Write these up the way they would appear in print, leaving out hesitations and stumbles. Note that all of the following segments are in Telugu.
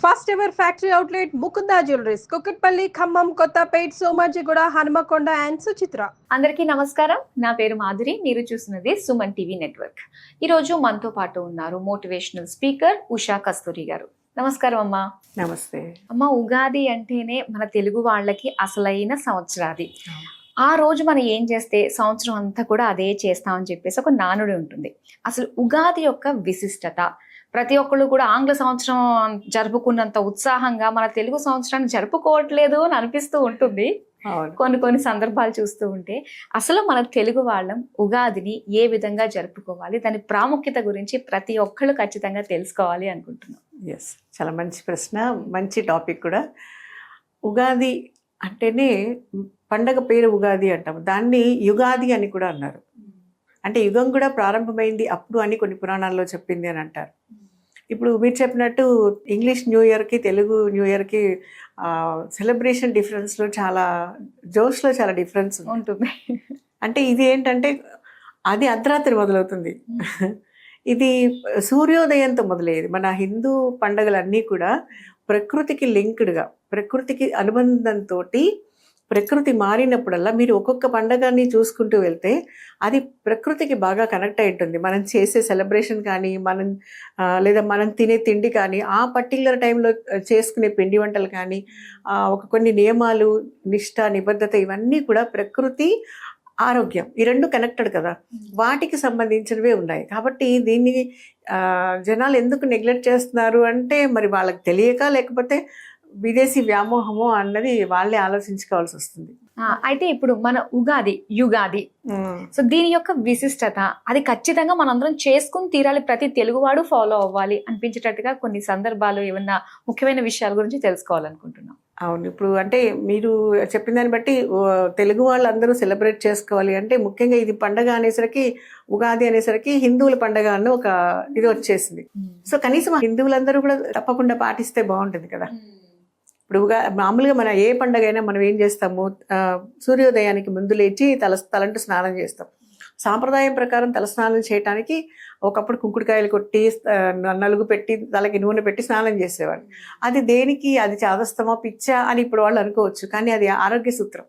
First ever factory outlet Mukunda jewelleries Kukatpally, Khammam, Kothapet, Somajiguda, Hanumakonda and Suchitra. అందరికీ నమస్కారం. నా పేరు మాధురి. మీరు చూస్తున్నది సుమన్ టీవీ నెట్వర్క్. ఈరోజు మనతో పాటు ఉన్నారు మోటివేషనల్ స్పీకర్ ఉషా కస్తూరి గారు. నమస్కారం అమ్మా. నమస్తే అమ్మ. ఉగాది అంటేనే మన తెలుగు వాళ్ళకి అసలైన సంవత్సరాది. ఆ రోజు మనం ఏం చేస్తే సంవత్సరం అంతా కూడా అదే చేస్తామని చెప్పేసి ఒక నానుడి ఉంటుంది. అసలు ఉగాది యొక్క విశిష్టత, ప్రతి ఒక్కళ్ళు కూడా ఆంగ్ల సంవత్సరం జరుపుకున్నంత ఉత్సాహంగా మన తెలుగు సంవత్సరాన్ని జరుపుకోవట్లేదు అని అనిపిస్తూ ఉంటుంది కొన్ని సందర్భాలు చూస్తూ ఉంటే. అసలు మన తెలుగు వాళ్ళం ఉగాదిని ఏ విధంగా జరుపుకోవాలి, దాని ప్రాముఖ్యత గురించి ప్రతి ఒక్కళ్ళు ఖచ్చితంగా తెలుసుకోవాలి అనుకుంటున్నాం. ఎస్, చాలా మంచి ప్రశ్న, మంచి టాపిక్ కూడా. ఉగాది అంటేనే పండగ పేరు ఉగాది అంటాం, దాన్ని యుగాది అని కూడా అన్నారు. అంటే యుగం కూడా ప్రారంభమైంది అప్పుడు అని కొన్ని పురాణాల్లో చెప్పింది అని అంటారు. ఇప్పుడు మీరు చెప్పినట్టు ఇంగ్లీష్ న్యూ ఇయర్కి తెలుగు న్యూ ఇయర్కి సెలబ్రేషన్ డిఫరెన్స్లో చాలా జోష్లో చాలా డిఫరెన్స్ ఉంటుంది. అంటే ఇది ఏంటంటే అది అర్ధరాత్రి మొదలవుతుంది, ఇది సూర్యోదయంతో మొదలయ్యేది. మన హిందూ పండుగలన్నీ కూడా ప్రకృతికి లింక్డ్గా, ప్రకృతికి అనుబంధంతో, ప్రకృతి మారినప్పుడల్లా మీరు ఒక్కొక్క పండగని చూసుకుంటూ వెళ్తే అది ప్రకృతికి బాగా కనెక్ట్ అయి ఉంటుంది. మనం చేసే సెలబ్రేషన్ కానీ, లేదా మనం తినే తిండి కానీ, ఆ పర్టికులర్ టైంలో చేసుకునే పిండి వంటలు కానీ, కొన్ని నియమాలు, నిష్ఠ, నిబద్ధత, ఇవన్నీ కూడా ప్రకృతి, ఆరోగ్యం, ఈ రెండు కనెక్టెడ్ కదా, వాటికి సంబంధించినవే ఉన్నాయి. కాబట్టి దీన్ని జనాలు ఎందుకు నెగ్లెక్ట్ చేస్తున్నారు అంటే మరి వాళ్ళకి తెలియక, లేకపోతే విదేశీ వ్యామోహమో అన్నది వాళ్ళే ఆలోచించుకోవాల్సి వస్తుంది. అయితే ఇప్పుడు మన ఉగాది, యుగాది, సో దీని యొక్క విశిష్టత, అది ఖచ్చితంగా మనందరం చేసుకుని తీరాలి, ప్రతి తెలుగువాడు ఫాలో అవ్వాలి అనిపించేటట్టుగా కొన్ని సందర్భాలు, ఏమన్నా ముఖ్యమైన విషయాల గురించి తెలుసుకోవాలనుకుంటున్నాం. అవును, ఇప్పుడు అంటే మీరు చెప్పిన దాన్ని బట్టి తెలుగు వాళ్ళందరూ సెలబ్రేట్ చేసుకోవాలి అంటే ముఖ్యంగా ఇది పండగ అనేసరికి, ఉగాది అనేసరికి హిందువుల పండగ అన్న ఒక ఇది వచ్చేసింది. సో కనీసం హిందువులందరూ కూడా తప్పకుండా పాటిస్తే బాగుంటుంది కదా. ఇప్పుడు మామూలుగా మన ఏ పండగ అయినా మనం ఏం చేస్తాము, సూర్యోదయానికి ముందు లేచి తలంటూ స్నానం చేస్తాం. సాంప్రదాయం ప్రకారం తలస్నానం చేయడానికి ఒకప్పుడు కుంకుడుకాయలు కొట్టి, నలుగు పెట్టి, తలకి నూనె పెట్టి స్నానం చేసేవాళ్ళు. అది దేనికి, అది చాదస్తమా, పిచ్చా అని ఇప్పుడు వాళ్ళు అనుకోవచ్చు, కానీ అది ఆరోగ్య సూత్రం.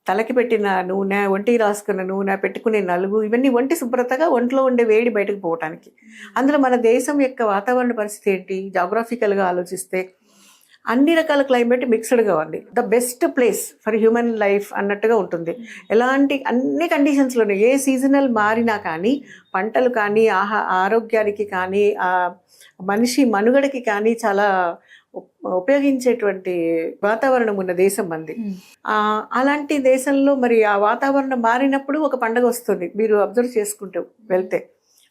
తలకి పెట్టిన నూనె, ఒంటికి రాసుకున్న నూనె, పెట్టుకునే నలుగు, ఇవన్నీ ఒంటి శుభ్రతగా, ఒంట్లో ఉండే వేడి బయటకు పోవటానికి. అందులో మన దేశం యొక్క వాతావరణ పరిస్థితి ఏంటి, జాగ్రఫికల్గా ఆలోచిస్తే అన్ని రకాల క్లైమేట్ మిక్స్డ్గా ఉంది. The best place for human life అన్నట్టుగా ఉంటుంది. ఎలాంటి అన్ని కండిషన్స్లోనే, ఏ సీజనల్ మారినా కానీ, పంటలు కానీ, ఆరోగ్యానికి కానీ, మనిషి మనుగడకి కానీ చాలా ఉపయోగించేటువంటి వాతావరణం ఉన్న దేశం మంది. అలాంటి దేశంలో మరి ఆ వాతావరణం మారినప్పుడు ఒక పండగ వస్తుంది. మీరు అబ్జర్వ్ చేసుకుంటూ వెళ్తే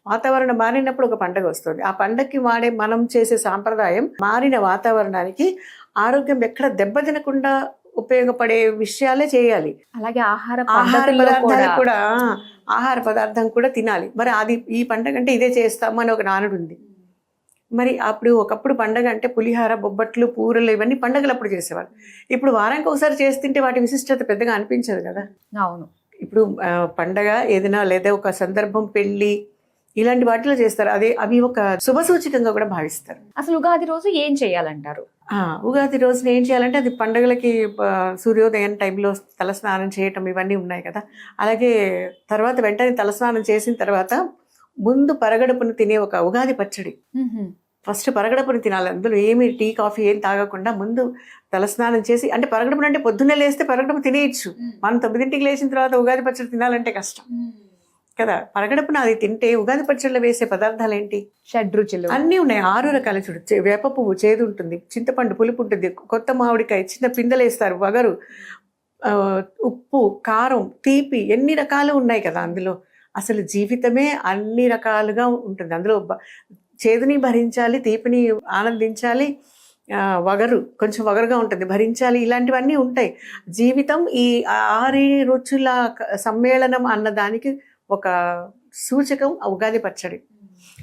వాతావరణం మారినప్పుడు ఒక పండగ వస్తుంది. ఆ పండగకి మనం చేసే సాంప్రదాయం మారిన వాతావరణానికి ఆరోగ్యం ఎక్కడ దెబ్బతినకుండా ఉపయోగపడే విషయాలే చేయాలి. అలాగే ఆహార పదార్థాలు కూడా, ఆహార పదార్థం కూడా తినాలి. మరి అది ఈ పండగ అంటే ఇదే చేస్తాము అని ఒక నానుడు ఉంది. మరి అప్పుడు ఒకప్పుడు పండగ అంటే పులిహార, బొబ్బట్లు, పూరలు, ఇవన్నీ పండగలు అప్పుడు చేసేవాళ్ళు. ఇప్పుడు వారానికి ఒకసారి చేస్తుంటే వాటి విశిష్టత పెద్దగా అనిపించదు కదా. అవును, ఇప్పుడు పండగ ఏదైనా, లేదా ఒక సందర్భం, పెళ్లి, ఇలాంటి వాటిలో చేస్తారు. అవి ఒక శుభ సూచకంగా కూడా భావిస్తారు. అసలు ఉగాది రోజు ఏం చేయాలంటారు? ఉగాది రోజున ఏం చేయాలంటే, అది పండుగలకి సూర్యోదయం టైంలో తలస్నానం చేయటం ఇవన్నీ ఉన్నాయి కదా. అలాగే తర్వాత వెంటనే తలస్నానం చేసిన తర్వాత ముందు పరగడుపును తినే ఒక ఉగాది పచ్చడి. ఫస్ట్ పరగడపుని తినాలి. అందులో ఏమి టీ, కాఫీ ఏం తాగకుండా ముందు తలస్నానం చేసి, అంటే పరగడపున అంటే పొద్దున్నే లేస్తే పరగడపు తినేయచ్చు. మనం 9ంటికి లేచిన తర్వాత ఉగాది పచ్చడి తినాలంటే కష్టం కదా. పరగడపున అది తింటే ఉగాది పచ్చడిలో వేసే పదార్థాలు ఏంటి, షడ్రుచులు అన్నీ ఉన్నాయి. 6 రకాల చూడు. వేప పువ్వు చేదు ఉంటుంది, చింతపండు పులుపు ఉంటుంది, కొత్త మామిడికాయ, చిన్న పిందెలు వేస్తారు, వగరు, ఉప్పు, కారం, తీపి, ఎన్ని రకాలు ఉన్నాయి కదా అందులో. అసలు జీవితమే అన్ని రకాలుగా ఉంటుంది. అందులో చేదుని భరించాలి, తీపిని ఆనందించాలి, వగరు కొంచెం వగరుగా ఉంటుంది, భరించాలి, ఇలాంటివన్నీ ఉంటాయి. జీవితం ఈ 6 రుచుల సమ్మేళనం అన్నదానికి ఒక సూచకం ఉగాది పచ్చడి.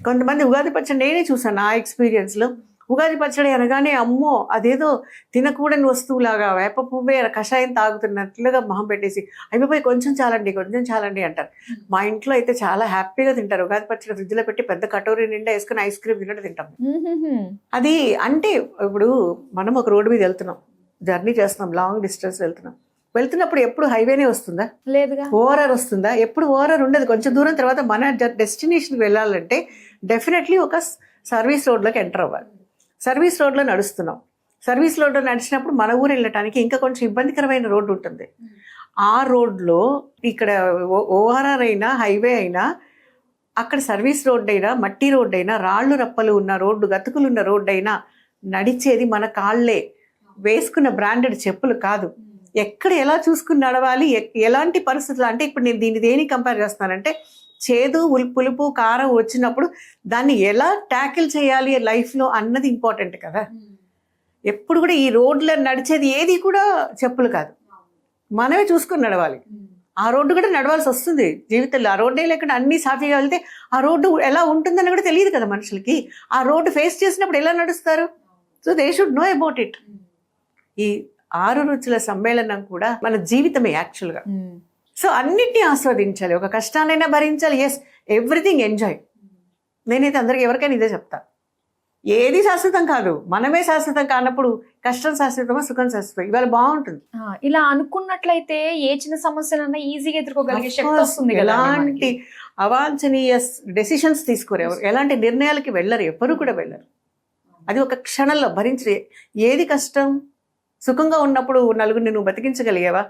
కొంతమంది ఉగాది పచ్చడి నేనే చూసాను నా ఎక్స్పీరియన్స్లో, ఉగాది పచ్చడి అనగానే అమ్మో అదేదో తినకూడని వస్తువులాగా వేప పువ్వే కషాయం తాగుతున్నట్లుగా మొహం పెట్టేసి అయిపోయి కొంచెం చాలండి అంటారు. మా ఇంట్లో అయితే చాలా హ్యాపీగా తింటారు. ఉగాది పచ్చడి ఫ్రిడ్జ్లో పెట్టి పెద్ద కటోరీ నిండా వేసుకుని ఐస్ క్రీమ్ తిన్నట్టు తింటాం. అది అంటే ఇప్పుడు మనం ఒక రోడ్డు మీద వెళ్తున్నాం, జర్నీ చేస్తున్నాం, లాంగ్ డిస్టెన్స్ వెళ్తున్నప్పుడు ఎప్పుడు హైవేనే వస్తుందా? లేదుగా. ఓఆర్ఆర్ వస్తుందా? ఎప్పుడు ఓఆర్ఆర్ ఉండదు. కొంచెం దూరం తర్వాత మన డెస్టినేషన్కి వెళ్ళాలంటే డెఫినెట్లీ ఒక సర్వీస్ రోడ్లోకి ఎంటర్ అవ్వాలి. సర్వీస్ రోడ్లో నడుస్తున్నాం. సర్వీస్ రోడ్లో నడిచినప్పుడు మన ఊరు వెళ్ళటానికి ఇంకా కొంచెం ఇబ్బందికరమైన రోడ్డు ఉంటుంది. ఆ రోడ్లో ఇక్కడ ఓఆర్ఆర్ అయినా హైవే అయినా అక్కడ సర్వీస్ రోడ్ అయినా మట్టి రోడ్డు అయినా రాళ్ళు రప్పలు ఉన్న రోడ్డు గతుకులు ఉన్న రోడ్డు అయినా నడిచేది మన కాళ్ళే, వేసుకున్న బ్రాండెడ్ చెప్పులు కాదు. ఎక్కడ ఎలా చూసుకుని నడవాలి, ఎలాంటి పరిస్థితులు అంటే ఇప్పుడు నేను దీన్ని దేనికి కంపేర్ చేస్తానంటే చేదు పులుపు కారం వచ్చినప్పుడు దాన్ని ఎలా ట్యాకిల్ చేయాలి లైఫ్లో అన్నది ఇంపార్టెంట్ కదా. ఎప్పుడు కూడా ఈ రోడ్లో నడిచేది ఏది కూడా చెప్పులు కాదు, మనమే చూసుకుని నడవాలి. ఆ రోడ్డు కూడా నడవాల్సి వస్తుంది జీవితంలో. ఆ రోడ్డే లేకుండా అన్ని సాఫీగా వెళ్తే ఆ రోడ్డు ఎలా ఉంటుందని కూడా తెలియదు కదా మనుషులకి. ఆ రోడ్డు ఫేస్ చేసినప్పుడు ఎలా నడుస్తారు? So they should know about it. ఈ 6 రుచుల సమ్మేళనం కూడా మన జీవితమే యాక్చువల్గా. సో అన్నిటినీ ఆస్వాదించాలి, ఒక కష్టాలైనా భరించాలి. Yes, everything enjoy. నేనైతే అందరికి ఎవరికైనా ఇదే చెప్తా, ఏది శాశ్వతం కాదు, మనమే శాశ్వతం కానప్పుడు కష్టం శాశ్వతమా సుఖం శాశ్వతం. ఇవాళ బాగుంటుంది. ఇలా అనుకున్నట్లయితే ఏ చిన్న సమస్యలన్నా ఈజీగా ఎదుర్కోగలిగే శక్తి వస్తుంది. ఎలాంటి అవాంఛనీయ డెసిషన్స్ తీసుకోరు ఎవరు, ఎలాంటి నిర్ణయాలకి వెళ్ళరు, ఎవరు కూడా వెళ్ళరు. అది ఒక క్షణంలో భరించే. ఏది కష్టం? సుఖంగా ఉన్నప్పుడు నలుగురిని నువ్వు బతికించగలిగావా?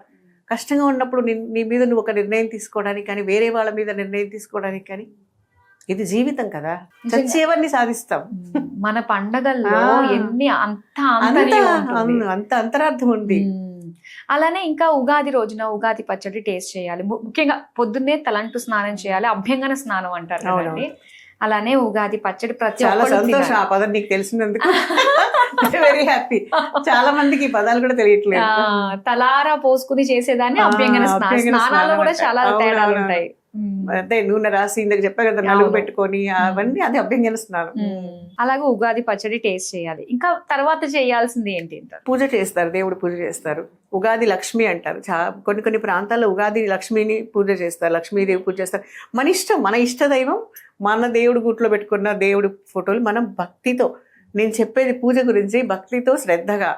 కష్టంగా ఉన్నప్పుడు నీ మీద నువ్వు ఒక నిర్ణయం తీసుకోవడానికి కానీ వేరే వాళ్ళ మీద నిర్ణయం తీసుకోవడానికి కానీ, ఇది జీవితం కదా. చచ్చేవన్నీ సాధిస్తాం. మన పండగల్లో ఎన్ని అంత అంతరార్థం ఉంది. అలానే ఇంకా ఉగాది రోజున ఉగాది పచ్చడి టేస్ట్ చేయాలి. ముఖ్యంగా పొద్దున్నే తలంటు స్నానం చేయాలి, అభ్యంగన స్నానం అంటారు కదండి. అలానే ఉగాది పచ్చడి ప్రతి చాలా సంతోషం ఆ పదం నీకు తెలిసినందుకు. Very happy. చాలా మందికి ఈ పదాలు కూడా తెలియట్లేదు. తలారా పోసుకుని చేసేదాన్ని అభ్యంగన స్నానం. స్నానాల్లో కూడా చాలా తేడాలు ఉంటాయి. అంటే నూనె రాసి ఇందాక చెప్పా కదా, నలుగు పెట్టుకొని అవన్నీ అది అభ్యంగన స్నానం. అలాగే ఉగాది పచ్చడి టేస్ట్ చేయాలి. ఇంకా తర్వాత చేయాల్సింది ఏంటి? పూజ చేస్తారు, దేవుడు పూజ చేస్తారు. ఉగాది లక్ష్మి అంటారు. కొన్ని ప్రాంతాల్లో ఉగాది లక్ష్మిని పూజ చేస్తారు, లక్ష్మీదేవి పూజ చేస్తారు. మన ఇష్టం, మన ఇష్ట దైవం, మన దేవుడు గుట్లో పెట్టుకున్న దేవుడు ఫోటోలు మనం భక్తితో, నేను చెప్పేది పూజ గురించి భక్తితో శ్రద్ధగా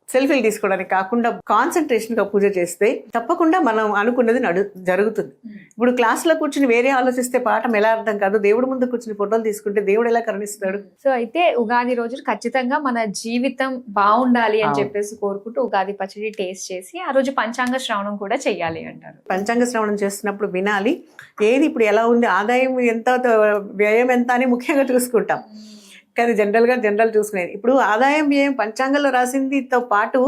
సెల్ఫీలు తీసుకోవడానికి కాకుండా కాన్సన్ట్రేషన్ గా పూజ చేస్తే తప్పకుండా మనం అనుకున్నది జరుగుతుంది. ఇప్పుడు క్లాస్లో కూర్చుని వేరే ఆలోచిస్తే పాఠం ఎలా అర్థం కాదు. దేవుడు ముందు కూర్చుని ఫోటోలు తీసుకుంటే దేవుడు ఎలా కరుణిస్తాడు? సో అయితే ఉగాది రోజు ఖచ్చితంగా మన జీవితం బాగుండాలి అని చెప్పేసి కోరుకుంటూ ఉగాది పచ్చడి టేస్ట్ చేసి ఆ రోజు పంచాంగ శ్రవణం కూడా చెయ్యాలి అంటారు. పంచాంగ శ్రవణం చేస్తున్నప్పుడు వినాలి. ఏది ఇప్పుడు ఎలా ఉంది, ఆదాయం ఎంత, వ్యయం ఎంత అని ముఖ్యంగా చూసుకుంటాం. కానీ జనరల్ చూసుకునేది ఇప్పుడు ఆదాయం వ్యయం పంచాంగంలో రాసిందితో పాటు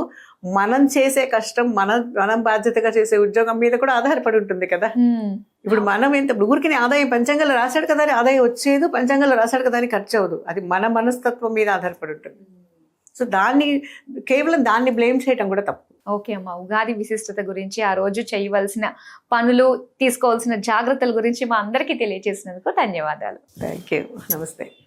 మనం చేసే కష్టం, మనం బాధ్యతగా చేసే ఉద్యోగం మీద కూడా ఆధారపడి ఉంటుంది కదా. ఇప్పుడు మనం ఊరికి ఆదాయం పంచాంగంలో రాశాడు కదా అని ఆదాయం వచ్చేది, పంచాంగంలో రాశాడు కదా అని ఖర్చు అవ్వదు. అది మన మనస్తత్వం మీద ఆధారపడి ఉంటుంది. సో కేవలం దాన్ని బ్లేమ్ చేయటం కూడా తప్పు. ఓకే అమ్మా, ఉగాది విశిష్టత గురించి, ఆ రోజు చేయవలసిన పనులు, తీసుకోవాల్సిన జాగ్రత్తల గురించి మా అందరికీ తెలియజేసినందుకు ధన్యవాదాలు. Thank you. నమస్తే.